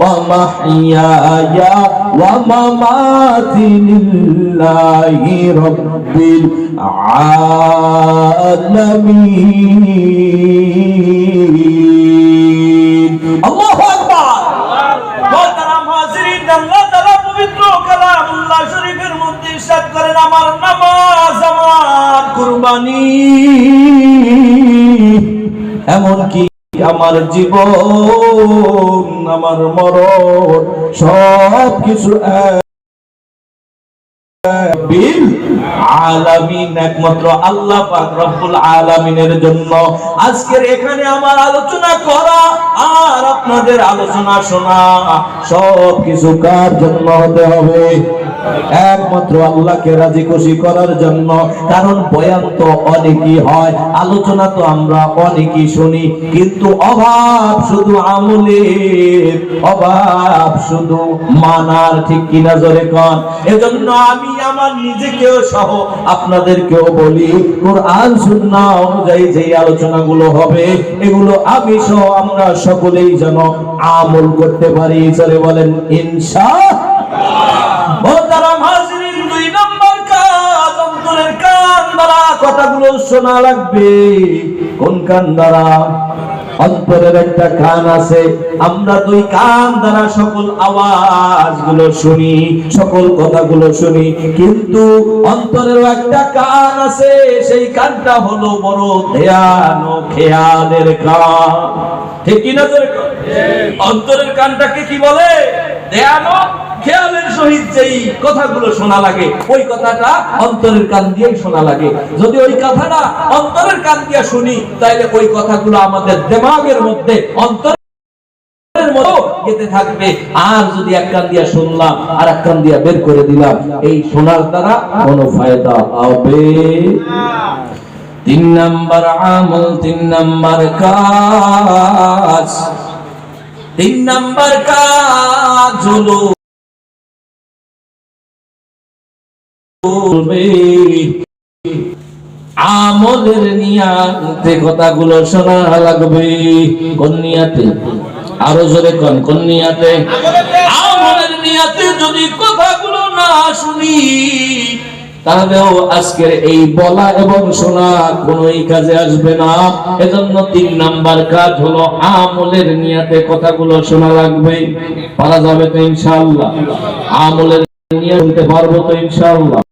ومحياي ومماتي لله رب العالمين الله أكبر محترم হাজিরিন আল্লাহ তাআলা পবিত্র কালামুল্লাহ শরীফের মধ্যে ইরশাদ করেন আমার নামাজ আমার কুরবানি এমন কি আমার জীবন আমার মরণ সব কিছু বিল আলামিন একমাত্র আল্লাহ পাক রব্বুল আলামিনের জন্য। আজকের এখানে আমার আলোচনা করা আর আপনাদের আলোচনা শোনা সব কিছু কার জন্য হতে হবে? একমাত্র আল্লাহকে রাজি খুশি করার জন্য। কারণ বয়ান তো অনেকই হয়, আলোচনা তো আমরা অনেকই শুনি, কিন্তু অভাব শুধু আমলের, অভাব শুধু মানার। ঠিক কিনা জোরে কোন? এজন্য আমি আমার নিজেকেও সহ আপনাদেরকেও বলি, কোরআন সুন্নাহ অনুযায়ী যে আলোচনাগুলো হবে এগুলো আমি সহ আমরা সকলেই যেন আমল করতে পারি। জোরে বলেন ইনশাআল্লাহ। মোহতারাম হাজিরিন, 2 নম্বর কাজ, অন্তরের কান দ্বারা কথাগুলো শোনা লাগবে। কোন কান দ্বারা? অন্তরের একটা কান আছে, আমরা 2 কান দ্বারা সকল আওয়াজগুলো শুনি, সকল কথাগুলো শুনি, কিন্তু অন্তরের একটা কান আছে, সেই কানটা হলো বড় ধ্যান ও খেয়ালের কান। ঠিক কিনা? অন্তরের কানটাকে কি বলে? ধ্যান ও খেয়ালের সহিত যেই কথাগুলো শোনা লাগে ওই কথাটা অন্তরের কান দিয়েই শোনা লাগে। যদি ওই কথাটা অন্তরের কান দিয়ে শুনি তাহলে ওই কথাগুলো আমাদের দিমাগের মধ্যে অন্তরের মতো গেঁথে থাকবে। আর যদি এক কান দিয়ে শুনলাম আর এক কান দিয়ে বের করে দিলাম, এই শোনার দ্বারা কোনো ফায়দা হবে না। 3 নাম্বার আমল, 3 নাম্বার কাজ, 3 নাম্বার কাজ হলো আমলের নিয়াতে কথাগুলো শোনা লাগবে। কোন নিয়াতে? আরো জোরে কোন? কোন নিয়াতে? আমলের নিয়াতে যদি কথাগুলো না শুনি তাহলেও আজকের এই বলা এবং শোনা কোনোই কাজে আসবে না। এজন্য 3 নাম্বার কাজ হলো আমলের নিয়াতে কথাগুলো শোনা লাগবে। পারা যাবে তো ইনশাআল্লাহ? আমলের নিয়াতে শুনতে পারবো তো ইনশাআল্লাহ?